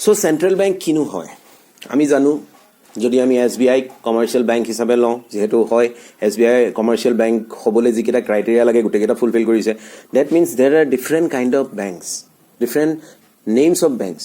So central bank কিনো হয় আমি জানো যদি আমি SBI কমাৰ্চিয়েল বেংক হিচাপে লওঁ যেহেতু হয় SBI কমাৰ্চিয়েল বেংক হ'বলৈ যিকেইটা ক্ৰাইটেৰিয়া লাগে গোটেইকেইটা ফুলফিল কৰিছে ডেট মিনছ দেৰ R different kind of banks different names of banks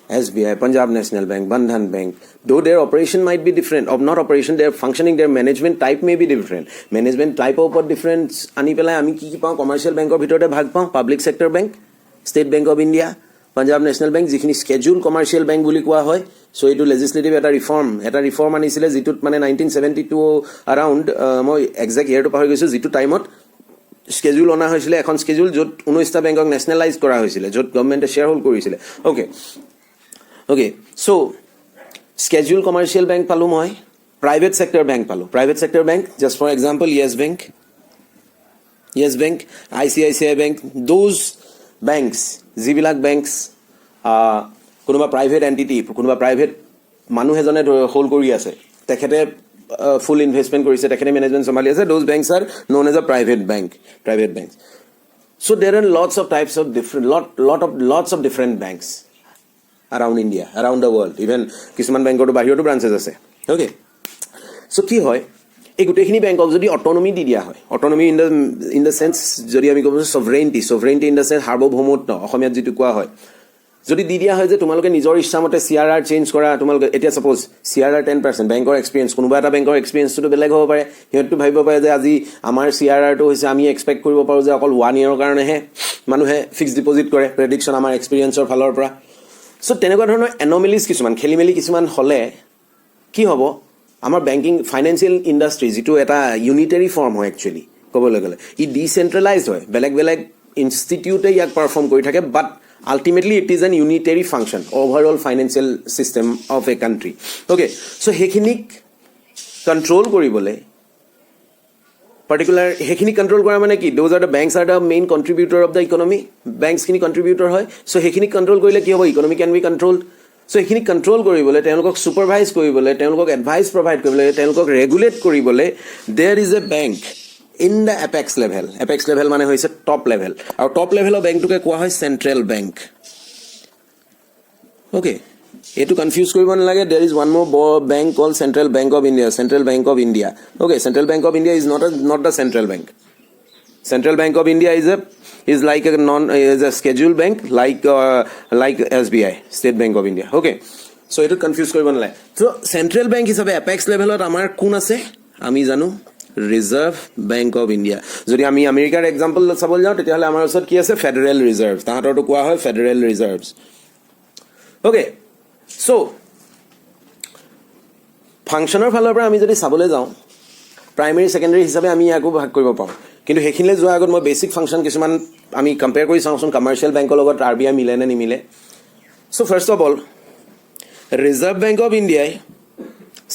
SBI, Punjab National Bank, Bandhan Bank, though their operation might be different, or not operation, their functioning, their management type may be different. Management type of different, ani pelai ami ki pao commercial bank or bhitorte bhag pao, public sector bank, State Bank of India, Punjab National Bank, jikhini schedule commercial bank buli koa hoy, so etu legislative eta reform anisile jitut mane 1972 around moi exact year to pahori goisu jitu time ot schedule ona hoisile ekhon schedule jot 19 bank ok nationalize kora hoisile jot government e sharehold korisile okay so schedule commercial bank palu moi private sector bank just for example yes bank ICICI bank those banks zibilak banks konoba private entity konoba private manu hejone hold kori ase tekhete full investment korise tekhete management sambali ase those banks are known as a private banks so there are lots of types of different lots of different banks around India, around the world, even কিছুমান বেংকৰ বাহিৰতো branches আছে okay so কি হয় এই গোটেইখিনি বেংকক যদি autonomy দি দিয়া হয় অটোনমি ইন দ্য সেন্স যদি আমি ক'ব সভৰেইনিটি ইন দ্য সেন্স সাৰ্বভৌমত্ব অসমীয়াত যিটো কোৱা হয় যদি দি দিয়া হয় যে তোমালোকে নিজৰ ইচ্ছামতে CRR চেঞ্জ কৰা তোমালোকে এতিয়া সাপোজ CRR 10% বেংকৰ এক্সপেৰিয়েন্স কোনোবা এটা বেংকৰ এক্সপেৰিয়েন্সটো বেলেগ হ'ব পাৰে হেতু ভাবিব পাৰে যে আজি আমাৰ CRR টো হৈছে আমি এক্সপেক্ট কৰিব পাৰো যে অকল 1 ইয়াৰৰ কাৰণেহে মানুহে ফিক্সড ডিপোজিট কৰে প্ৰেডিকচন আমাৰ এক্সপেৰিয়েন্সৰ ফালৰ পৰা সো তেনেকুৱা ধৰণৰ এনমেলিজ কিছুমান খেলিমেলি কিছুমান হলে কি হ'ব আমাৰ বেংকিং ফাইনান্সিয়েল ইন্ডাষ্ট্ৰি যেটো এটা ইউনিটাৰী ফৰ্ম হয় একচুয়ালি ক'বলৈ গ'লে ই ডিসেন্ট্ৰেলাইজড হয় বেলেগ ইনষ্টিটিউটে ইয়াক পাৰফৰ্ম কৰি থাকে বাট ultimately it is an unitary function overall financial system of a country okay so hekinik control koribole particular hekhini control kora mane ki those are the banks are the main contributor of the economy banks kini contributor hoy so hekhini control korile ki hobo economy can be controlled so hekhini control koribole telokok supervise koribole telokok advice provide koribole telokok regulate koribole there is a bank in the apex level mane hoise top level aru top level of bank to ke koa hoy central bank okay etu confuse koribo na lage there is one more bank called Central Bank of India okay Central Bank of India is not the central bank of India is like a scheduled bank like SBI State Bank of India okay so etu confuse koribo na lage so central bank hisabe apex level ot amar kun ase ami janu Reserve Bank of India যদি আমি আমেৰিকাৰ example চাবলৈ যাওঁ তেতিয়াহলে আমাৰ ওচৰত কি আছে ফেডাৰেল ৰিজাৰ্ভ তাহাঁতৰটো কোৱা হয় ফেডাৰেল ৰিজাৰ্ভস ওকে সো ফাংচনৰ ফালৰ পৰা আমি যদি চাবলৈ যাওঁ প্ৰাইমেৰী সেকেন্ডাৰী হিচাপে আমি ইয়াকো ভাগ কৰিব পাৰোঁ কিন্তু হেখিলে যোৱা আগত মই বেসিক ফাংচন কিছুমান আমি কম্পেয়াৰ কৰি চাওঁচোন কমাৰ্চিয়েল বেংকৰ লগত RBI মিলে নে নিমিলে so first of all reserve bank of ইণ্ডিয়াই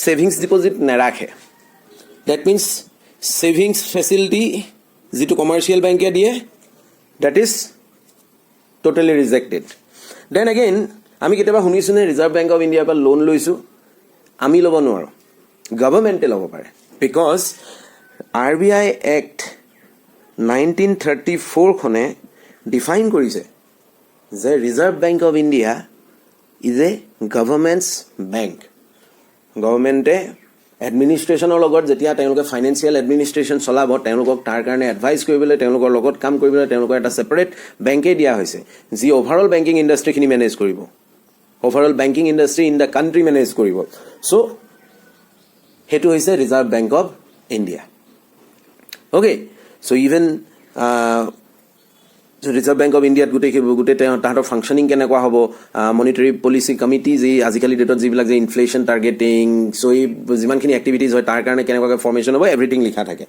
সেভিংস ডিপোজিট নেৰাখে that means savings facility jitu commercial bank e diye that is totally rejected then again ami keteba hunisune Reserve Bank of India pa loan loisu ami lobo nuaro government e lobo pare because RBI Act 1934 khone define korise je Reserve Bank of India is a government's bank government e এডমিনিষ্ট্ৰেশ্যনৰ লগত যেতিয়া তেওঁলোকে financial administration চলাব তেওঁলোকক তাৰ কাৰণে advice কৰিবলৈ তেওঁলোকৰ লগত কাম কৰিবলৈ তেওঁলোকৰ এটা সেপাৰেট বেংকে দিয়া হৈছে যি ওভাৰঅল বেংকিং ইন্ডাষ্ট্ৰিখিনি মেনেজ কৰিব overall banking industry in the country manage কৰিব সো হেতু হৈছে reserve bank of India okay so even reserve bank of ইণ্ডিয়াত গোটেই তাহাঁতৰ ফাংচনিং কেনেকুৱা হ'ব মনিটাৰী পলিচি কমিটি যি আজিকালি ডেটত যিবিলাক যে ইনফ্লেশ্যন টাৰ্গেটিং চ' এই যিমানখিনি এক্টিভিটিজ হয় তাৰ কাৰণে কেনেকুৱাকৈ ফৰ্মেশ্যন হ'ব এভৰিথিং লিখা থাকে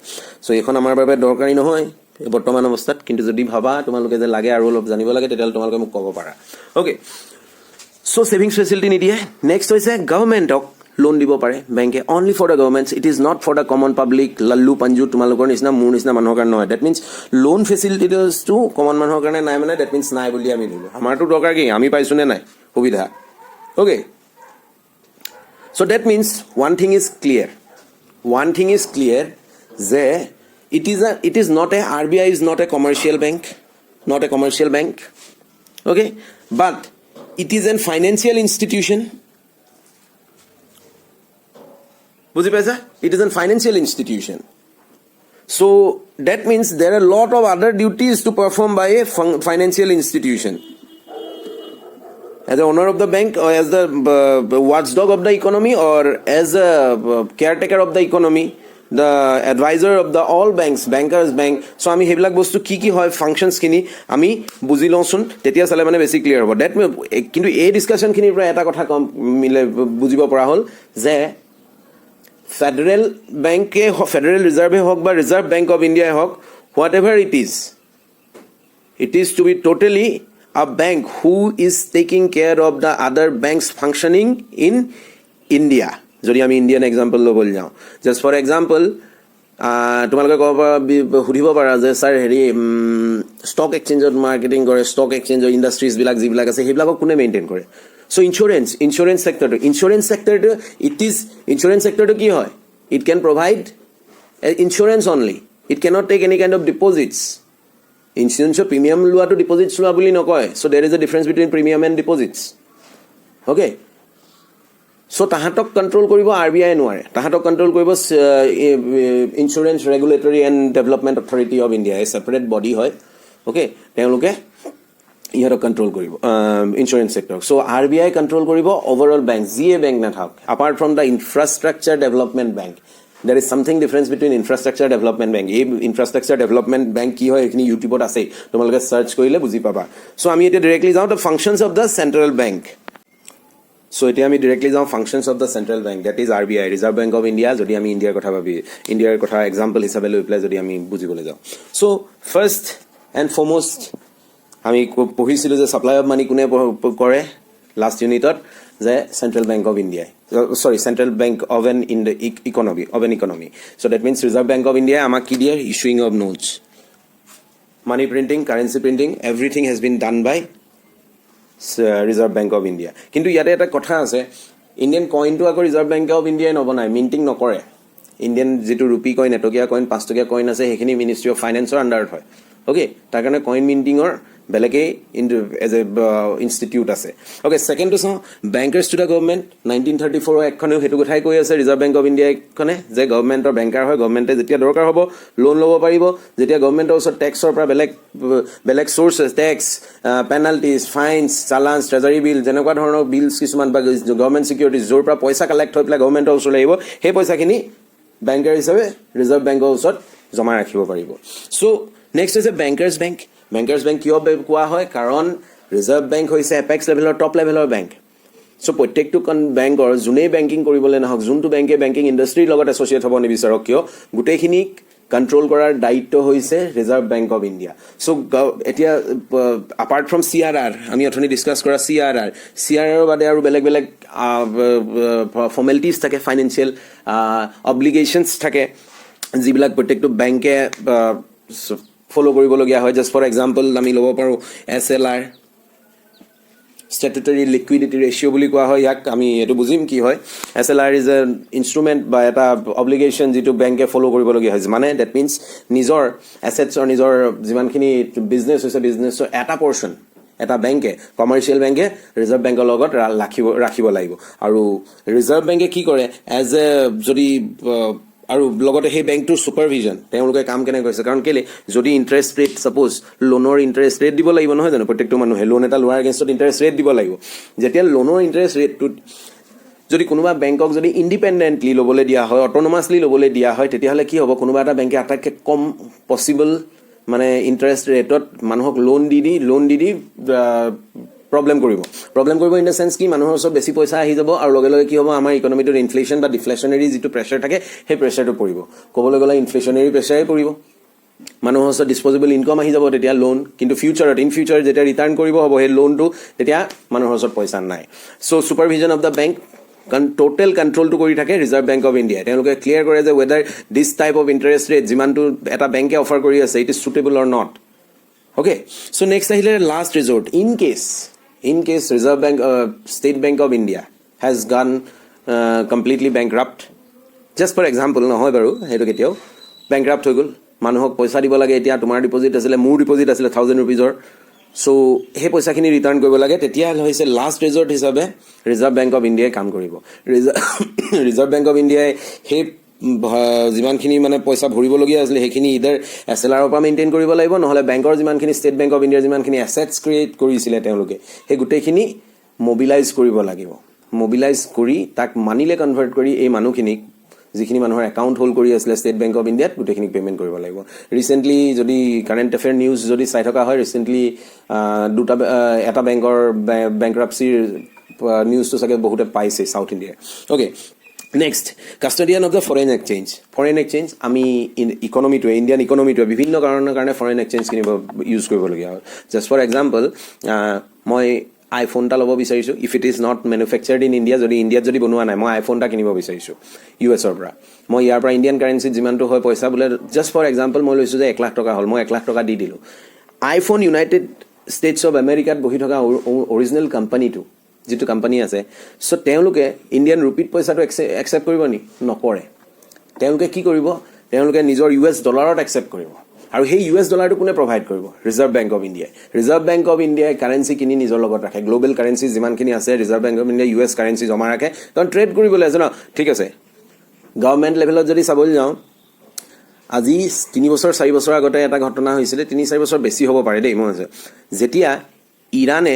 চ' এইখন আমাৰ বাবে দৰকাৰী নহয় বৰ্তমান অৱস্থাত কিন্তু যদি ভাবা তোমালোকে যে লাগে আৰু অলপ জানিব লাগে তেতিয়াহ'লে তোমালোকে মোক ক'ব পাৰা অ'কে চ' ছেভিংছ ফেচিলিটি নিদিয়ে নেক্সট হৈছে গভৰ্ণমেণ্টক লোন দিব পাৰে বেংকে only for the governments it is not for the common public Lallu Panju তোমালোকৰ নিচিনা মোৰ নিচিনা মানুহৰ কাৰণে নহয় ডেট মিনছ লোন ফেচিলিটিজটো কমন মানুহৰ কাৰণে নাই মানে ডেট মিনছ নাই বুলি আমি দিলোঁ আমাৰতো দৰকাৰ কি আমি পাইছোঁ নে নাই সুবিধা okay so' that means one thing is clear যে it is not a RBI is not a commercial bank okay but it is an financial institution. বুজি পাইছা? It is a financial institution. So that means there are a lot of other duties to perform by a financial institution. As the owner of the bank, or as the watchdog of the economy, or as a caretaker of the economy, the advisor of the all banks, bankers bank. So আমি সেইবিলাক বস্তু কি কি হয় ফাংশনছ খিনি আমি বুজি লওঁচোন, তেতিয়া চালে মানে বেছি ক্লিয়াৰ হ'ব। ডেট কিন্তু এই ডিছকাশ্যনখিনিৰ পৰা এটা কথা কম মিলে বুজিব পৰা হ'ল যে ফেডাৰেল বেংকে ফেডাৰেল ৰিজাৰ্ভে হওক বা ৰিজাৰ্ভ বেংক অফ ইণ্ডিয়াই হওক, whatever it is to be totally a bank who is taking care of the other banks functioning in India. যদি আমি ইণ্ডিয়ান এক্সাম্পল ল'বলৈ যাওঁ, জাষ্ট ফৰ এক্সাম্পল তোমালোকে ক'ব পাৰা সুধিব পাৰা যে ছাৰ হেৰি ষ্টক এক্সচেঞ্জত মাৰ্কেটিং কৰে, ষ্টক এক্সচেঞ্জৰ ইণ্ডাষ্ট্ৰিজবিলাক যিবিলাক আছে সেইবিলাকক কোনে মেইনটেইন কৰে? চ' ইঞ্চুৰেঞ্চ ছেক্টৰটো কি হয়? It can provide insurance only, it cannot take any kind of deposits. ইঞ্চুৰেঞ্চৰ প্ৰিমিয়াম লোৱাটো ডিপ'জিটছ লোৱা বুলি নকয়। So' there is a difference between premium and deposits. Okay, so' তাহাঁতক কণ্ট্ৰল কৰিব RBI নোৱাৰে, তাহাঁতক কণ্ট্ৰল কৰিব insurance regulatory and development authority of India, এই ছেপাৰেট বডি হয়। অ'কে, তেওঁলোকে ইহঁতক কণ্ট্ৰল কৰিব ইঞ্চুৰেঞ্চ ছেক্টৰক। চ' RBI কণ্ট্ৰল কৰিব অভাৰঅল বেংক, যিয়ে বেংক নাথাকক, apart from the infrastructure development bank. There is something difference between infrastructure development bank. এই infrastructure development bank কি হয় এইখিনি ইউটিউবত আছে, তোমালোকে সাৰ্চ কৰিলে বুজি পাবা। চ' আমি এতিয়া ডিৰেক্টলি যাওঁ the functions of the central bank. So' এতিয়া আমি ডিৰেক্টলি যাওঁ functions of the central bank, that is RBI, reserve bank of India. যদি আমি ইণ্ডিয়াৰ কথা ভাবি ইণ্ডিয়াৰ কথা এক্সাম্পল হিচাপে লৈ পেলাই যদি আমি বুজিবলৈ যাওঁ, চ' ফাৰ্ষ্ট এণ্ড ফৰমষ্ট আমি পঢ়িছিলোঁ যে ছাপ্লাই অফ মানি কোনে কৰে লাষ্ট ইউনিটত, যে চেণ্ট্ৰেল বেংক অফ ইণ্ডিয়াই, central bank of an economy. So' that means reserve bank of ইণ্ডিয়াই আমাক কি দিয়ে? Issuing of notes, money printing, currency printing, everything has been done by reserve bank of India. কিন্তু ইয়াতে এটা কথা আছে, ইণ্ডিয়ান কইনটো আকৌ ৰিজাৰ্ভ বেংক অফ ইণ্ডিয়াই নবনায়, মিণ্টিং নকৰে। ইণ্ডিয়ান যিটো ৰুপি কইন, এটকীয়া কইন, 5 টকীয়া কইন আছে, সেইখিনি মিনিষ্ট্ৰী অফ ফাইনেন্সৰ আণ্ডাৰত হয়। অ'কে, তাৰ কাৰণে কইন মিণ্টিঙৰ বেলেগেই এজ এ ইনষ্টিটিউট আছে। অ'কে, ছেকেণ্ডটো চাওঁ বেংকাৰ্ছ টু দ্য গভৰ্ণমেণ্ট। 1934 এখনেও সেইটো কথাই কৈ আছে ৰিজাৰ্ভ বেংক অফ ইণ্ডিয়াখনে, যে গভৰ্ণমেণ্টৰ বেংকাৰ হয়, গভৰ্ণমেণ্টে যেতিয়া দৰকাৰ হ'ব লোন ল'ব পাৰিব, যেতিয়া গভৰ্ণমেণ্টৰ ওচৰত টেক্সৰ পৰা বেলেগ চ'ৰ্চেছ, টেক্স, পেনাল্টিজ, ফাইনছ, চালান্স, ট্ৰেজাৰী বিল, যেনেকুৱা ধৰণৰ বিলছ কিছুমান বা গভৰ্ণমেণ্ট ছিকিউৰিটিজ, য'ৰ পৰা পইচা কালেক্ট হৈ পেলাই গভৰ্ণমেণ্টৰ ওচৰলৈ আহিব, সেই পইচাখিনি বেংকাৰ হিচাপে ৰিজাৰ্ভ বেংকৰ ওচৰত জমা ৰাখিব পাৰিব। চ' নেক্সট হৈছে বেংকাৰ্ছ বেংক। বেংকাৰ্ছ বেংক কিয় কোৱা হয়? কাৰণ ৰিজাৰ্ভ বেংক হৈছে এপেক্স লেভেলৰ টপ লেভেলৰ বেংক। চ' প্ৰত্যেকটো বেংকৰ যোনেই বেংকিং কৰিবলৈ নাহওক, যোনটো বেংকে বেংকিং ইণ্ডাষ্ট্ৰীৰ লগত এছ'চিয়েট হ'ব নিবিচাৰক কিয়, গোটেইখিনিক কণ্ট্ৰল কৰাৰ দায়িত্ব হৈছে ৰিজাৰ্ভ বেংক অফ ইণ্ডিয়া। চ' এতিয়া এপাৰ্ট ফ্ৰম CRR, আমি অথনি ডিছকাছ কৰা CRR বাদে আৰু বেলেগ ফৰ্মেলিটিজ থাকে, ফাইনেন্সিয়েল অব্লিগেশ্যনছ থাকে, যিবিলাক প্ৰত্যেকটো বেংকে ফ'ল' কৰিবলগীয়া হয়। জাষ্ট ফৰ এক্সাম্পল আমি ল'ব পাৰোঁ SLR, ষ্টেটুটৰী লিকুইডিটি ৰেচিঅ' বুলি কোৱা হয় ইয়াক। আমি এইটো বুজিম কি হয়। SLR ইজ এ ইনষ্ট্ৰুমেণ্ট বা এটা অব্লিগেশ্যন যিটো বেংকে ফ'ল' কৰিবলগীয়া হৈছে। মানে ডেট মিনছ নিজৰ এছেটছৰ, নিজৰ যিমানখিনি বিজনেছ হৈছে, বিজনেছৰ এটা পৰ্চন এটা বেংকে, কমাৰ্চিয়েল বেংকে ৰিজাৰ্ভ বেংকৰ লগত ৰাখিব লাগিব। আৰু ৰিজাৰ্ভ বেংকে কি কৰে এজ এ যদি আৰু লগতে সেই বেংকটোৰ ছুপাৰভিজন তেওঁলোকে কাম কেনেকৈ কৰিছে। কাৰণ কেলৈ, যদি ইণ্টাৰেষ্ট ৰেট ছাপ'জ লোনৰ ইণ্টাৰেষ্ট ৰেট দিব লাগিব নহয় জানো, প্ৰত্যেকটো মানুহে লোন এটা লোৱাৰ এগেইনষ্টত ইণ্টাৰেষ্ট ৰেট দিব লাগিব। যেতিয়া লোনৰ ইণ্টাৰেষ্ট ৰেটটোত যদি কোনোবা বেংকক যদি ইণ্ডিপেণ্ডেণ্টলি ল'বলৈ দিয়া হয়, অট'নমাছলি ল'বলৈ দিয়া হয়, তেতিয়াহ'লে কি হ'ব, কোনোবা এটা বেংকে আটাইতকৈ কম পচিবল মানে ইণ্টাৰেষ্ট ৰেটত মানুহক লোন দি প্ৰব্লেম কৰিব ইন দ্য চেন্স কি, মানুহৰ ওচৰত বেছি পইচা আহি যাব আৰু লগে লগে কি হ'ব, আমাৰ ইকনমিটোত ইনফ্লেশ্যন বা ডিফ্লেশ্যনেৰী যিটো প্ৰেছাৰ থাকে সেই প্ৰেছাৰটো পৰিব। ক'বলৈ গ'লে ইনফ্লেশ্যনেৰী প্ৰেছাৰেই পৰিব, মানুহৰ ওচৰত ডিছপ'জেবল ইনকম আহি যাব তেতিয়া লোন, কিন্তু ইন ফিউচাৰ যেতিয়া ৰিটাৰ্ণ কৰিব হ'ব সেই লোনটো, তেতিয়া মানুহৰ ওচৰত পইচা নাই। চ' ছুপাৰভিজন অফ দ্য বেংক টোটেল কণ্ট্ৰলটো কৰি থাকে ৰিজাৰ্ভ বেংক অফ ইণ্ডিয়াই। তেওঁলোকে ক্লিয়াৰ কৰে যে whether this type of interest rate যিমানটো এটা বেংকে অফাৰ কৰি আছে it is suitable or not. Okay, so' next আহিলে last resort, in case Reserve Bank, State Bank of India has gone completely bankrupt, just for example নহয় বাৰু, সেইটো কেতিয়াও bankrupt হৈ গ'ল, মানুহক পইচা দিব লাগে, এতিয়া তোমাৰ ডিপজিট আছিলে, মোৰ ডিপজিট আছিলে 1000 rupees, সো সেই পইচাখিনি ৰিটাৰ্ণ কৰিব লাগে তেতিয়াহ'লে হৈছে লাষ্ট ৰিজৰ্ট হিচাপে ৰিজাৰ্ভ বেংক অফ ইণ্ডিয়াই কাম কৰিব ৰিজাৰ্ভ বেংক অফ ইণ্ডিয়াই সেই যিমানখিনি মানে পইচা ভৰিবলগীয়া আছিলে সেইখিনি ইদাৰ SLRৰ পৰা মেইনটেইন কৰিব লাগিব নহ'লে বেংকৰ যিমানখিনি ষ্টেট বেংক অফ ইণ্ডিয়াৰ যিমানখিনি এছেটছ ক্ৰিয়েট কৰিছিলে তেওঁলোকে সেই গোটেইখিনি মবিলাইজ কৰিব লাগিব মবিলাইজ কৰি তাক মানিলে কনভাৰ্ট কৰি এই মানুহখিনিক যিখিনি মানুহৰ একাউণ্ট হোল্ড কৰি আছিলে ষ্টেট বেংক অফ ইণ্ডিয়াত গোটেইখিনিক পে'মেণ্ট কৰিব লাগিব ৰিচেণ্টলি যদি কাৰেণ্ট এফেয়াৰ নিউজ যদি চাই থকা হয় ৰিচেণ্টলি এটা বেংকৰ বেংক্ৰাপচিৰ নিউজটো চাগে বহুতে পাইছে চাউথ ইণ্ডিয়াৰ okay next custodian of the foreign exchange আমি ইকনমিটোৱে ইণ্ডিয়ান ইকনমিটোৱে বিভিন্ন কাৰণৰ কাৰণে ফৰেইন এক্সচেঞ্জ কিনিব ইউজ কৰিবলগীয়া হয় জাষ্ট ফৰ এক্সাম্পল মই আইফোন এটা ল'ব বিচাৰিছোঁ if it is not manufactured in India যদি ইণ্ডিয়াত যদি বনোৱা নাই মই আইফোন এটা কিনিব বিচাৰিছোঁ US-ৰ পৰা মই ইয়াৰ পৰা ইণ্ডিয়ান কাৰেঞ্চিত যিমানটো হয় পইচা বোলে জাষ্ট ফৰ এক্সাম্পল মই লৈছোঁ যে 1 লাখ টকা হ'ল মই 1 লাখ টকা দি দিলোঁ আইফোন ইউনাইটেড ষ্টেটছ অফ আমেৰিকাত বহি থকা অৰিজিনেল কোম্পানীটো যিটো কোম্পানী আছে চ' তেওঁলোকে ইণ্ডিয়ান ৰুপিত পইচাটো একচেপ্ট কৰিব নি নকৰে তেওঁলোকে কি কৰিব তেওঁলোকে নিজৰ US ডলাৰত একচেপ্ট কৰিব আৰু সেই US ডলাৰটো কোনে প্ৰভাইড কৰিব ৰিজাৰ্ভ বেংক অফ ইণ্ডিয়াই কাৰেঞ্চি কিনি নিজৰ লগত ৰাখে গ্লোবেল কাৰেঞ্চি যিমানখিনি আছে ৰিজাৰ্ভ বেংক অফ ইণ্ডিয়াই US কাৰেঞ্চি জমা ৰাখে কাৰণ ট্ৰেড কৰিবলৈ আছে ন ঠিক আছে গভৰ্ণমেণ্ট লেভেলত যদি চাবলৈ যাওঁ আজি 3 বছৰ 4 বছৰ আগতে এটা ঘটনা হৈছিলে 3-4 বছৰ বেছি হ'ব পাৰে দেই মই যেতিয়া ইৰাণে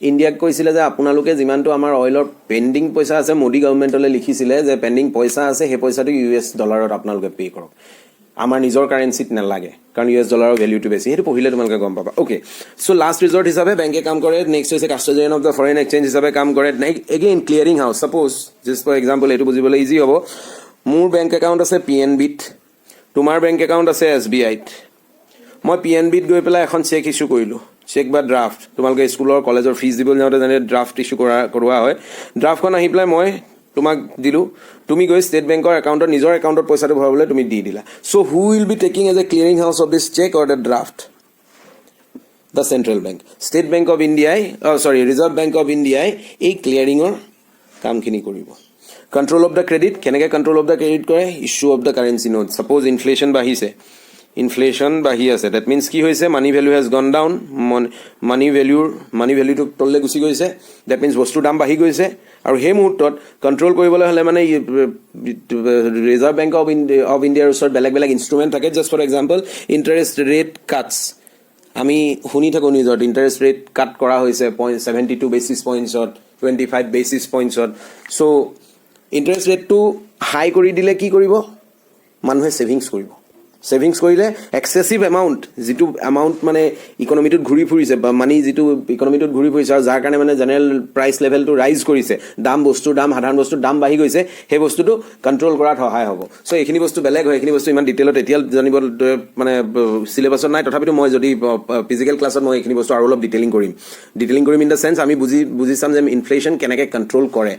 ইণ্ডিয়াক কৈছিলে যে আপোনালোকে যিমানটো আমাৰ অইলৰ পেণ্ডিং পইচা আছে মোদী গভৰ্ণমেণ্টলৈ লিখিছিলে যে পেণ্ডিং পইচা আছে সেই পইচাটো US ডলাৰত আপোনালোকে পে' কৰক আমাৰ নিজৰ কাৰেঞ্চিত নালাগে কাৰণ US ডলাৰৰ ভেলিউটো বেছি সেইটো পঢ়িলে তোমালোকে গম পাবা অ'কে চ' লাষ্ট ৰিজৰ্ট হিচাপে বেংকে কাম কৰে নেক্সট হৈছে custodian of the foreign exchange হিচাপে কাম কৰে again clearing house suppose just for example এইটো বুজিবলৈ ইজি হ'ব মোৰ বেংক একাউণ্ট আছে PNBত তোমাৰ বেংক একাউণ্ট আছে SBIত মই PNBত গৈ পেলাই এখন চেক ইছ্যু কৰিলোঁ চেক বা ড্ৰাফ্ট তোমালোকে স্কুলৰ কলেজৰ ফিজ দিবলৈ যাওঁতে যেনে ড্ৰাফ্ট ইছ্যু কৰোৱা হয় ড্ৰাফ্টখন আহি পেলাই মই তোমাক দিলোঁ তুমি গৈ ষ্টেট বেংকৰ একাউণ্টত নিজৰ একাউণ্টত পইচাটো ভৰাবলৈ তুমি দি দিলা so' who will be taking as a clearing house of this cheque or the draft the central bank state bank of ইণ্ডিয়াই ৰিজাৰ্ভ বেংক অফ ইণ্ডিয়াই এই ক্লিয়াৰিঙৰ কামখিনি কৰিব কণ্ট্ৰল অফ দ্য ক্ৰেডিট কেনেকৈ কণ্ট্ৰল অফ দ্য ক্ৰেডিট কৰে issue of the currency note ছাপ'জ inflation বাঢ়ি আছে ডেট মিনছ কি হৈছে money value has gone down money ভেলুটো তললৈ গুচি গৈছে ডেট মিনছ বস্তুৰ দাম বাঢ়ি গৈছে আৰু সেই মুহূৰ্তত কণ্ট্ৰল কৰিবলৈ হ'লে মানে ৰিজাৰ্ভ বেংক অফ ইণ্ডিয়াৰ ওচৰত বেলেগ ইনষ্ট্ৰুমেণ্ট থাকে just for example interest rate cuts আমি শুনি থাকোঁ নিউজত ইণ্টাৰেষ্ট ৰেট কাট কৰা হৈছে 72 বেচিছ পইণ্টছত 25 বেচিছ পইণ্টছত চ' ইণ্টাৰেষ্ট ৰেটটো হাই কৰি দিলে কি কৰিব মানুহে ছেভিংছ কৰিলে এক্সেছিভ এমাউণ্ট যিটো এমাউণ্ট মানে ইকনমিটোত ঘূৰি ফুৰিছে বা মানি যিটো ইকনমিটোত ঘূৰি ফুৰিছে আৰু যাৰ কাৰণে মানে জেনেৰেল প্ৰাইচ লেভেলটো ৰাইজ কৰিছে সাধাৰণ বস্তুৰ দাম বাঢ়ি গৈছে সেই বস্তুটো কণ্ট্ৰল কৰাত সহায় হ'ব চ' এইখিনি বস্তু বেলেগ হয় এইখিনি বস্তু ইমান ডিটেইলত এতিয়া জানিব মানে চিলেবাছত নাই তথাপিতো মই যদি ফিজিকেল ক্লাছত মই এইখিনি বস্তু আৰু অলপ ডিটেইলিং কৰিম ইন দ্য চেন্স আমি বুজি চাম যে ইনফ্লেশ্যন কেনেকৈ কণ্ট্ৰল কৰে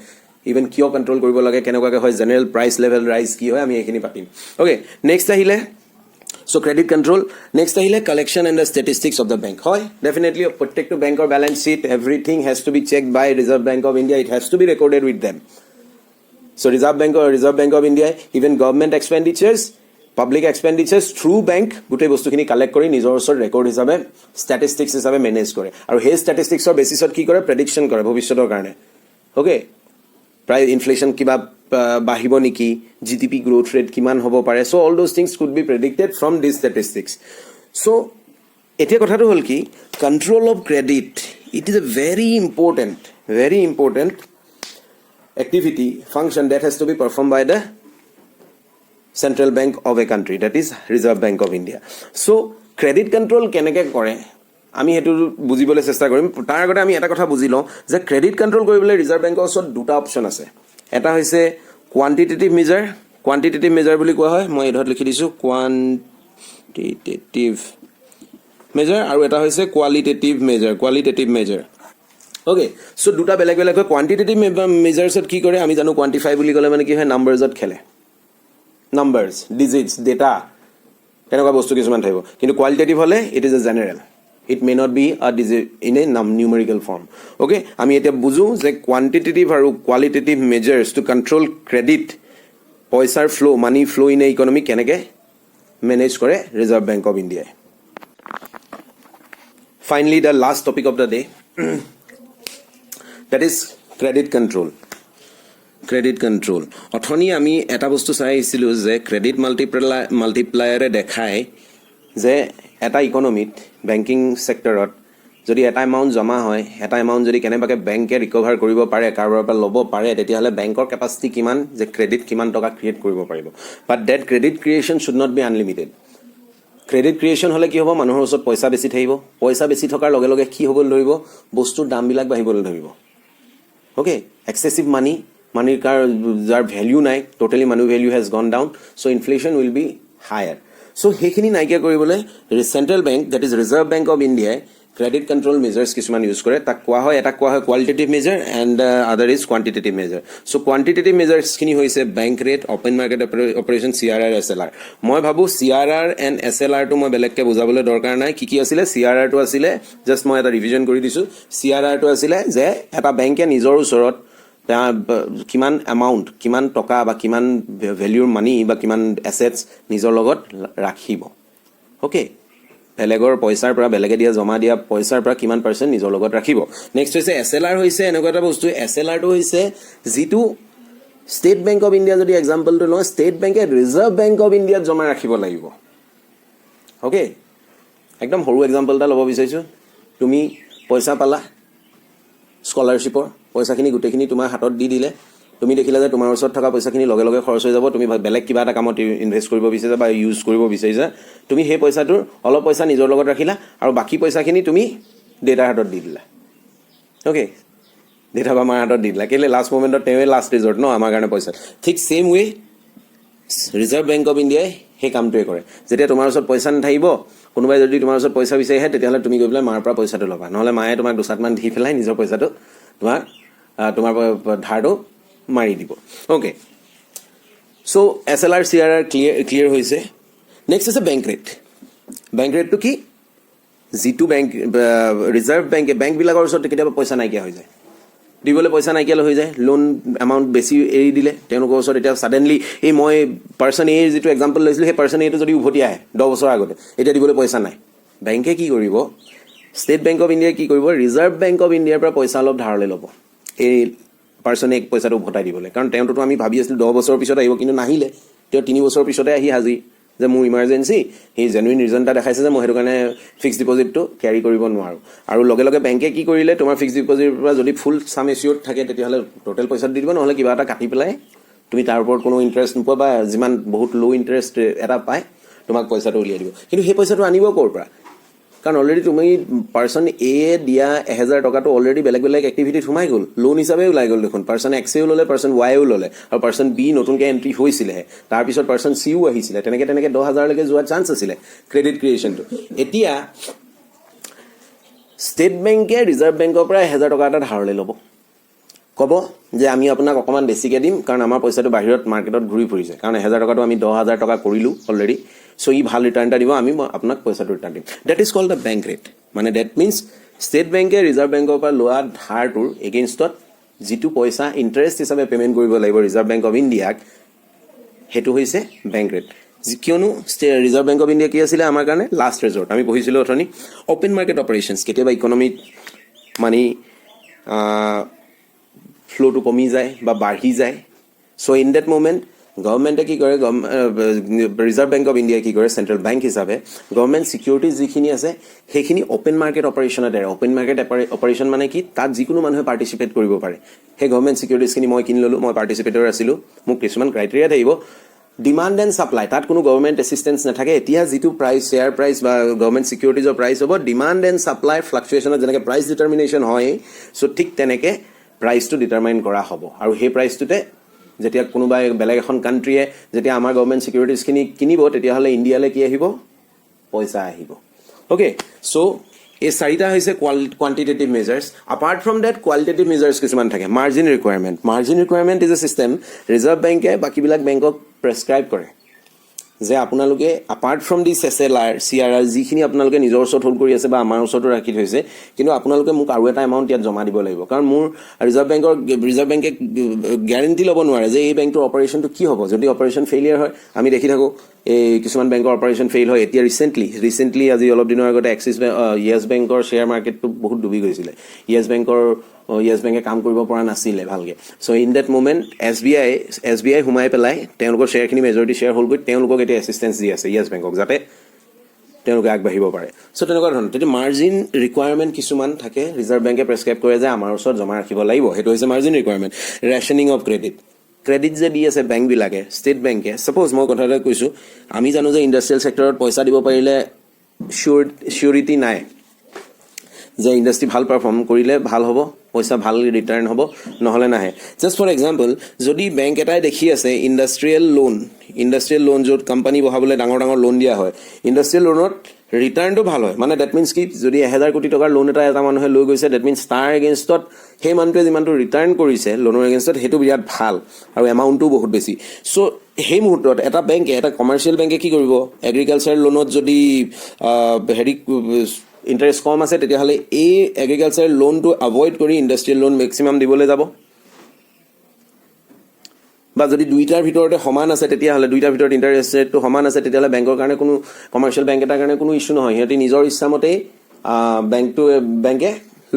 ইভেন কিয় কণ্ট্ৰল কৰিব লাগে কেনেকুৱাকৈ হয় জেনেৰেল প্ৰাইচ লেভেল ৰাইজ কি হয় আমি এইখিনি পাতিম অ'কে নেক্সট আহিলে So credit control. Next ahile collection and the statistics of the bank. Hoy definitely protect to bank or balance sheet. Everything has to be checked by Reserve Bank of India. It has to be recorded with them. So Reserve Bank of India, even government expenditures, public expenditures through bank, গোটেই বস্তুখিনি collect কৰি নিজৰ ওচৰত record হিচাপে statistics হিচাপে manage কৰে আৰু সেই ষ্টেটিষ্টিক্সৰ বেচিছত কি কৰে প্ৰেডিকশ্যন কৰে ভৱিষ্যতৰ কাৰণে অ'কে প্ৰায় ইনফ্লেশ্যন কিবা বাঢ়িব নেকি GDP গ্ৰোথ ৰেট কিমান হ'ব পাৰে so' all those things could be predicted from this statistics so' এতিয়া কথাটো হ'ল কি control of credit it is a very important activity function that has to be performed by the central bank of a country, that is Reserve Bank of India. So credit control কেনেকৈ কৰে আমি সেইটো বুজিবলৈ চেষ্টা কৰিম তাৰ আগতে আমি এটা কথা বুজি লওঁ যে ক্ৰেডিট কণ্ট্ৰল কৰিবলৈ ৰিজাৰ্ভ বেংকৰ ওচৰত দুটা অপশ্যন আছে এটা হৈছে কোৱান্টিটেটিভ মেজাৰ বুলি কোৱা হয় মই এইডোখৰত লিখি দিছোঁ কোৱান্টিটেটিভ মেজাৰ আৰু এটা হৈছে কোৱালিটেটিভ মেজাৰ অ'কে চ' দুটা বেলেগ হয় কোৱান্টিটেটিভ মেজাৰ্ছত কি কৰে আমি জানো কোৱান্টিফাই বুলি ক'লে মানে কি হয় নাম্বাৰ্ছত খেলে নাম্বাৰ্ছ ডিজিটছ ডেটা তেনেকুৱা বস্তু কিছুমান থাকিব কিন্তু কোৱালিটেটিভ হ'লে it is A general it may not be in a numerical form okay আমি এতিয়া বুজোঁ যে কোৱান্টিটেটিভ আৰু কোৱালিটেটিভ মেজাৰ্ছ টু কণ্ট্ৰল ক্ৰেডিট পইচাৰ মানি ফ্ল' ইন এ ইকনমি কেনেকৈ মেনেজ কৰে ৰিজাৰ্ভ বেংক অফ ইণ্ডিয়াই Finally, the last topic of the day, that is credit control. Credit control. অথনি আমি এটা বস্তু চাই আহিছিলোঁ যে ক্ৰেডিট মাল্টিপ্লায়াৰে দেখায় যে এটা ইকনমিত বেংকিং ছেক্টৰত যদি এটা এমাউণ্ট জমা হয় এটা এমাউণ্ট যদি কেনেবাকৈ বেংকে ৰিকভাৰ কৰিব পাৰে কাৰোবাৰ পৰা ল'ব পাৰে তেতিয়াহ'লে বেংকৰ কেপাচিটি কিমান যে ক্ৰেডিট কিমান টকা ক্ৰিয়েট কৰিব পাৰিব but that credit creation should not be unlimited credit creation হ'লে কি হ'ব মানুহৰ ওচৰত পইচা বেছি থাকিব পইচা বেছি থকাৰ লগে লগে কি হ'বলৈ ধৰিব বস্তুৰ দামবিলাক বাঢ়িবলৈ ধৰিব অ'কে এক্সেছিভ মানিৰ যাৰ ভেলিউ নাই totally money value has gone down so' inflation will be higher so' সেইখিনি নাইকিয়া কৰিবলৈ central bank that is reserve bank of ইণ্ডিয়াই ক্ৰেডিট কণ্ট্ৰল মেজাৰ্ছ কিছুমান ইউজ কৰে তাক কোৱা হয় এটা কোৱা হয় qualitative measure and other is quantitative measure so' quantitative মেজাৰ্ছখিনি হৈছে bank rate open market operation CRR SLR মই ভাবোঁ CRR এণ্ড SLRটো মই বেলেগকৈ বুজাবলৈ দৰকাৰ নাই কি আছিলে CRRটো আছিলে জাষ্ট মই এটা ৰিভিজন কৰি দিছোঁ CRRটো আছিলে যে এটা বেংকে নিজৰ ওচৰত কিমান এমাউণ্ট কিমান টকা বা কিমান ভেলিউৰ মানি বা কিমান এছেটছ নিজৰ লগত ৰাখিব অ'কে বেলেগৰ পইচাৰ পৰা বেলেগে জমা দিয়া পইচাৰ পৰা কিমান পাৰ্চেণ্ট নিজৰ লগত ৰাখিব নেক্সট হৈছে SLR হৈছে এনেকুৱা এটা বস্তু SLRটো হৈছে যিটো ষ্টেট বেংক অফ ইণ্ডিয়া যদি এক্সাম্পলটো লওঁ ষ্টেট বেংকে ৰিজাৰ্ভ বেংক অফ ইণ্ডিয়াত জমা ৰাখিব লাগিব অ'কে একদম সৰু এক্সাম্পল এটা ল'ব বিচাৰিছোঁ তুমি পইচা পালা স্কলাৰশ্বিপৰ পইচাখিনি গোটেইখিনি তোমাৰ হাতত দি দিলে তুমি দেখিলা যে তোমাৰ ওচৰত থকা পইচাখিনি লগে লগে খৰচ হৈ যাব তুমি বেলেগ কিবা এটা কামত ইনভেষ্ট কৰিব বিচাৰিছা বা ইউজ কৰিব বিচাৰিছা তুমি সেই পইচাটোৰ অলপ পইচা নিজৰ লগত ৰাখিলা আৰু বাকী পইচাখিনি তুমি দেউতাৰ হাতত দি দিলা অ'কে দেউতা বা মাৰ হাতত দি দিলা কেলৈ লাষ্ট মমেণ্টত তেওঁৱে লাষ্ট ৰিজৰ্ট ন আমাৰ কাৰণে পইচা ঠিক same way reserve bank of ইণ্ডিয়াই সেই কামটোৱে কৰে যেতিয়া তোমাৰ ওচৰত পইচা নাথাকিব কোনোবাই যদি তোমাৰ ওচৰত পইচা বিচাৰি আহে তেতিয়াহ'লে তুমি গৈ পেলাই মাৰ পৰা পইচাটো ল'বা নহ'লে মায়ে তোমাক দুচাটমান দি পেলাই নিজৰ পইচাটো তোমাৰ ধাৰটো মাৰি দিব okay so' SLR CRR clear হৈছে নেক্সট হৈছে বেংক ৰেটটো কি যিটো বেংক ৰিজাৰ্ভ বেংকবিলাকৰ ওচৰত কেতিয়াবা পইচা নাইকিয়া হৈ যায় দিবলৈ পইচা নাইকিয়া হৈ যায় লোন এমাউণ্ট বেছি এৰি দিলে তেওঁলোকৰ ওচৰত এতিয়া ছাডেনলি এই মই পাৰ্চন এৰ যিটো এক্সাম্পল লৈছিলোঁ সেই পাৰ্চন এটো যদি উভতি আহে 10 বছৰ আগতে এতিয়া দিবলৈ পইচা নাই বেংকে কি কৰিব ষ্টেট বেংক অফ ইণ্ডিয়াই কি কৰিব ৰিজাৰ্ভ বেংক অফ ইণ্ডিয়াৰ পৰা পইচা অলপ ধাৰলৈ ল'ব এই পাৰ্চনে পইচাটো উভতাই দিবলৈ কাৰণ তেওঁতো আমি ভাবি আছিলোঁ 10 বছৰৰ পিছত আহিব কিন্তু নাহিলে তেওঁ 3 বছৰৰ পিছতে আহি হাজিৰ যে মোৰ ইমাৰ্জেঞ্চি সেই জেনুইন ৰিজন এটা দেখাইছে যে মই সেইটো কাৰণে ফিক্সড ডিপজিটটো কেৰি কৰিব নোৱাৰোঁ আৰু লগে লগে বেংকে কি কৰিলে তোমাৰ ফিক্সড ডিপজিটৰ পৰা যদি ফুল চাম এচিয়ৰ্ড থাকে তেতিয়াহ'লে টোটেল পইচাটো দি দিব নহ'লে কিবা এটা কাটি পেলাই তুমি তাৰ ওপৰত কোনো ইণ্টাৰেষ্ট নোপোৱা বা যিমান বহুত ল' ইণ্টাৰেষ্ট এটা পায় তোমাক পইচাটো উলিয়াই দিব কিন্তু সেই পইচাটো আনিব ক'ৰ পৰা কাৰণ অলৰেডি তুমি পাৰ্চন এ দিয়া 1000 টকাটো অলৰেডি বেলেগ এক্টিভিটিত সোমাই গ'ল লোন হিচাপে ওলাই গ'ল দেখোন পাৰ্চন এক্সেও ল'লে পাৰ্চন ৱাইও ল'লে আৰু পাৰ্চন বি নতুনকৈ এণ্ট্ৰি হৈছিলেহে তাৰপিছত পাৰ্চন চিও আহিছিলে তেনেকৈ 10,000লৈকে যোৱাৰ চান্স আছিলে ক্ৰেডিট ক্ৰিয়েশ্যনটো এতিয়া ষ্টেট বেংকে ৰিজাৰ্ভ বেংকৰ পৰা 1000 টকা এটা ধাৰলৈ ল'ব ক'ব যে আমি আপোনাক অকণমান বেছিকৈ দিম কাৰণ আমাৰ পইচাটো বাহিৰত মাৰ্কেটত ঘূৰি ফুৰিছে কাৰণ 1000 টকাটো আমি 10,000 টকা কৰিলোঁ অলৰেডি চ' ই ভাল ৰিটাৰ্ণ এটা দিব আমি আপোনাক পইচাটো ৰিটাৰ্ণ দিম that is called the bank rate মানে ডেট মিনছ ষ্টেট বেংকে ৰিজাৰ্ভ বেংকৰ পৰা লোৱা ধাৰটোৰ এগেইনষ্টত যিটো পইচা ইণ্টাৰেষ্ট হিচাপে পে'মেণ্ট কৰিব লাগিব ৰিজাৰ্ভ বেংক অফ ইণ্ডিয়াক সেইটো হৈছে বেংক ৰেট কিয়নো ৰিজাৰ্ভ বেংক অফ ইণ্ডিয়া কি আছিলে আমাৰ কাৰণে লাষ্ট ৰিজৰ্ট আমি পঢ়িছিলোঁ অথনি অপেন মাৰ্কেট অপাৰেশ্যনছ কেতিয়াবা ইকনমিত মানি ফ্ল'টো কমি যায় বা বাঢ়ি যায় চ' ইন ডেট মুমেণ্ট গভৰ্ণমেণ্টে কি কৰে ৰিজাৰ্ভ বেংক অফ ইণ্ডিয়াই কি কৰে চেণ্ট্ৰেল বেংক হিচাপে গভৰ্ণমেণ্ট ছিকিউৰিটিজ যিখিনি আছে সেইখিনি অপেন মাৰ্কেট অপাৰেশ্যনত এৰে অপেন মাৰ্কেট অপাৰেশ্যন মানে কি তাত যিকোনো মানুহে পাৰ্টিচিপেট কৰিব পাৰে সেই গভৰ্ণমেণ্ট ছিকিউৰিটিজখিনি মই কিনি ল'লোঁ মই পাৰ্টিচিপেটৰ আছিলোঁ মোক কিছুমান ক্ৰাইটেৰিয়া থাকিব ডিমাণ্ড এণ্ড ছাপ্লাই তাত কোনো গভৰ্ণমেণ্ট এছিষ্টেঞ্চ নাথাকে এতিয়া যিটো প্ৰাইচ শ্বেয়াৰ প্ৰাইচ বা গভৰ্ণমেণ্ট ছিকিউৰিটিজৰ প্ৰাইচ হ'ব ডিমাণ্ড এণ্ড ছাপ্লাই ফ্লাকচুৱেশ্যনত যেনেকৈ প্ৰাইচ ডিটাৰমিনেশ্যন হয় চ' ঠিক তেনেকৈ প্ৰাইচটো ডিটাৰমাইন কৰা হ'ব আৰু সেই প্ৰাইচটোতে যেতিয়া কোনোবাই বেলেগ এখন কাণ্ট্ৰিয়ে যেতিয়া আমাৰ গভৰ্ণমেণ্ট ছিকিউৰিটিজখিনি কিনিব তেতিয়াহ'লে ইণ্ডিয়ালৈ কি আহিব পইচা আহিব অ'কে চ' এই চাৰিটা হৈছে quantitative measures apart from that qualitative measures কিছুমান থাকে margin requirement is a system reserve বেংকে বাকীবিলাক বেংকক প্ৰেছক্ৰাইব কৰে যে আপোনালোকে apart from this SLR CRR যিখিনি আপোনালোকে নিজৰ ওচৰত হোল্ড কৰি আছে বা আমাৰ ওচৰতো ৰাখি থৈছে কিন্তু আপোনালোকে মোক আৰু এটা এমাউণ্ট ইয়াত জমা দিব লাগিব কাৰণ মোৰ ৰিজাৰ্ভ বেংকে গ্যাৰেণ্টি ল'ব নোৱাৰে যে এই বেংকটোৰ অপাৰেশ্যনটো কি হ'ব যদি অপাৰেশ্যন ফেইলিয়াৰ হয় আমি দেখি থাকোঁ এই কিছুমান বেংকৰ অপাৰেশ্যন ফেইল হয় এতিয়া ৰিচেণ্টলি আজি অলপ দিনৰ আগতে য়েছ বেংকৰ শ্বেয়াৰ মাৰ্কেটটো বহুত ডুবি গৈছিলে য়েছ বেংকে কাম কৰিব পৰা নাছিলে ভালকৈ চ' ইন ডেট মুমেণ্ট SBI সোমাই পেলাই তেওঁলোকৰ শ্বেয়াৰখিনি মেজৰিটি শ্বেয়াৰ হোল্ড কৰি তেওঁলোকক এতিয়া এছিষ্টেঞ্চ দি আছে য়েছ বেংকক যাতে তেওঁলোকে আগবাঢ়িব পাৰে চ' তেনেকুৱা ধৰণৰ তেতিয়া মাৰ্জিন ৰিকুৱাৰমেণ্ট কিছুমান থাকে ৰিজাৰ্ভ বেংকে প্ৰেছক্ৰাইব কৰে যে আমাৰ ওচৰত জমা ৰাখিব লাগিব সেইটো হৈছে margin requirement rationing of credit যে দি আছে বেংকবিলাকে ষ্টেট বেংকে ছাপ'জ মই কথা এটা কৈছোঁ আমি জানো যে ইণ্ডাষ্ট্ৰিয়েল ছেক্টৰত পইচা দিব পাৰিলে চিয়ৰিটি নাই যে ইণ্ডাষ্ট্ৰি ভাল পাৰফৰ্ম কৰিলে ভাল হ'ব পইচা ভাল ৰিটাৰ্ণ হ'ব নহ'লে নাহে জাষ্ট ফৰ এক্সাম্পল যদি বেংক এটাই দেখি আছে ইণ্ডাষ্ট্ৰিয়েল লোন য'ত কোম্পানী বহাবলৈ ডাঙৰ লোন দিয়া হয় ইণ্ডাষ্ট্ৰিয়েল লোনত ৰিটাৰ্ণটো ভাল হয় মানে ডেট মিনছ কি যদি 1000 কোটি টকাৰ লোন এটা মানুহে লৈ গৈছে ডেট মিনছ তাৰ এগেইনষ্টত সেই মানুহটোৱে যিমানটো ৰিটাৰ্ণ কৰিছে লোনৰ এগেইনষ্টত সেইটো বিৰাট ভাল আৰু এমাউণ্টটো বহুত বেছি চ' সেই মুহূৰ্তত এটা কমাৰ্চিয়েল বেংকে কি কৰিব এগ্ৰিকালচাৰ লোনত যদি ইণ্টাৰেষ্ট কম আছে তেতিয়াহ'লে এই এগ্ৰিকালচাৰ লোনটো এভইড কৰি ইণ্ডাষ্ট্ৰিয়েল লোন মেক্সিমাম দিবলৈ যাব বা যদি দুইটাৰ ভিতৰতে সমান আছে তেতিয়াহ'লে দুইটাৰ ভিতৰত ইণ্টাৰেষ্ট ৰেটটো সমান আছে তেতিয়াহ'লে বেংকৰ কাৰণে কোনো কমাৰ্চিয়েল বেংক এটাৰ কাৰণে কোনো ইছ্যু নহয় সিহঁতি নিজৰ ইচ্ছামতেই বেংকে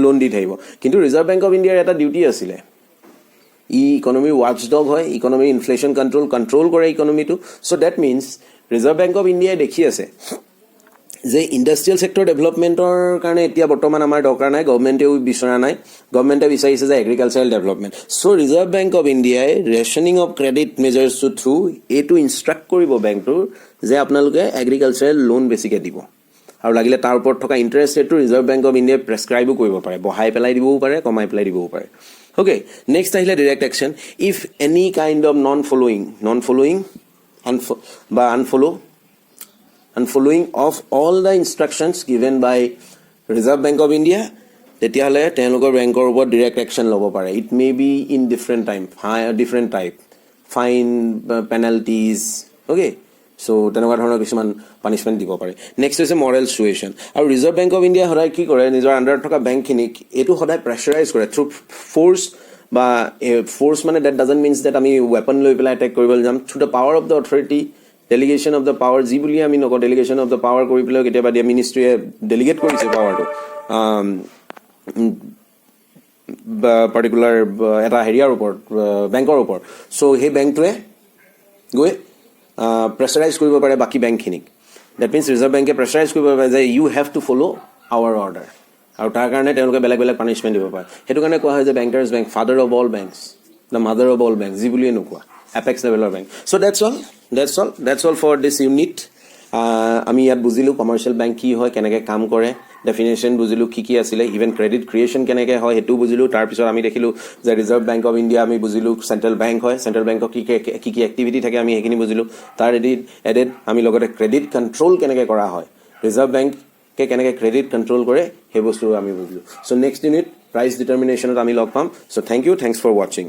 লোন দি থাকিব কিন্তু ৰিজাৰ্ভ বেংক অফ ইণ্ডিয়াৰ এটা ডিউটি আছিলে ইকনমিৰ ৱাটছডগ হয় ইকনমিৰ ইনফ্লেশ্যন কণ্ট্ৰল কৰে ইকনমিটো so' that means reserve bank of ইণ্ডিয়াই দেখি আছে যে ইণ্ডাষ্ট্ৰিয়েল ছেক্টৰ ডেভেলপমেণ্টৰ কাৰণে এতিয়া বৰ্তমান আমাৰ দৰকাৰ নাই গভৰ্ণমেণ্টেও বিচৰা নাই গভৰ্ণমেণ্টে বিচাৰিছে যে agricultural development so' reserve bank of ইণ্ডিয়াই ৰেচনিং অফ ক্ৰেডিট মেজাৰ্ছটো থ্ৰু এইটো ইনষ্ট্ৰাক্ট কৰিব বেংকটোৰ যে আপোনালোকে এগ্ৰিকালচাৰেল লোন বেছিকৈ দিব আৰু লাগিলে তাৰ ওপৰত থকা ইণ্টাৰেষ্ট ৰেটটো ৰিজাৰ্ভ বেংক অফ ইণ্ডিয়াই প্ৰেছক্ৰাইবো কৰিব পাৰে বঢ়াই পেলাই দিবও পাৰে কমাই পেলাই দিবও পাৰে অ'কে নেক্সট আহিলে direct action if any kind of unfollowing of all the instructions given by Reserve Bank of India তেতিয়াহ'লে তেওঁলোকৰ বেংকৰ ওপৰত ডিৰেক্ট একশ্যন ল'ব পাৰে it may be in different type fine penalties okay so' তেনেকুৱা ধৰণৰ কিছুমান পানিছমেণ্ট দিব পাৰে নেক্সট হৈছে মৰেল ছুৱেশ্যন আৰু ৰিজাৰ্ভ বেংক অফ ইণ্ডিয়া সদায় কি কৰে নিজৰ আণ্ডাৰত থকা বেংকখিনিক এইটো সদায় প্ৰেছাৰাইজ কৰে থ্ৰু ফ'ৰ্চ মানে ডেট ডাজেণ্ট মিনছ ডেট আমি ৱেপন লৈ পেলাই এটেক কৰিবলৈ যাম through the power of the authority delegation of the power যি বুলি আমি নকওঁ ডেলিগেশ্যন অফ দ্য পাৱাৰ কৰি পেলাই কেতিয়াবা দিয়া মিনিষ্ট্ৰীয়ে ডেলিগেট কৰিছে পাৱাৰটো পাৰ্টিকুলাৰ এটা হেৰিয়াৰ ওপৰত বেংকৰ ওপৰত চ' সেই বেংকটোৱে গৈ প্ৰেছাৰাইজ কৰিব পাৰে বাকী বেংকখিনিক ডেট মিনছ ৰিজাৰ্ভ বেংকে প্ৰেছাৰাইজ কৰিব পাৰে যে you have to follow' our order আৰু তাৰ কাৰণে তেওঁলোকে বেলেগ পানিছমেণ্ট দিব পাৰে সেইটো কাৰণে কোৱা হয় যে bankers bank father of all banks the mother of all bank যি বুলিয়ে নোকোৱা এপেক্স লেভেলৰ bank so' that's all for this unit আমি ইয়াত বুজিলোঁ কমাৰ্চিয়েল বেংক কি হয় কেনেকৈ কাম কৰে ডেফিনেশ্যন বুজিলোঁ কি আছিলে ইভেন ক্ৰেডিট ক্ৰিয়েশ্যন কেনেকৈ হয় সেইটোও বুজিলোঁ তাৰপিছত আমি দেখিলোঁ যে ৰিজাৰ্ভ বেংক অফ ইণ্ডিয়া আমি বুজিলোঁ চেণ্ট্ৰেল বেংক হয় চেণ্ট্ৰেল বেংকৰ কি এক্টিভিটি থাকে আমি সেইখিনি বুজিলোঁ তাৰ এডেড আমি লগতে ক্ৰেডিট কণ্ট্ৰল কেনেকৈ কৰা হয় ৰিজাৰ্ভ বেংকে কেনেকৈ ক্ৰেডিট কণ্ট্ৰল কৰে সেই বস্তু আমি বুজিলোঁ চ' নেক্সট ইউনিট প্ৰাইচ ডিটাৰমিনেশ্যনত আমি লগ পাম চ' থেংকছ ফৰ ৱাচিং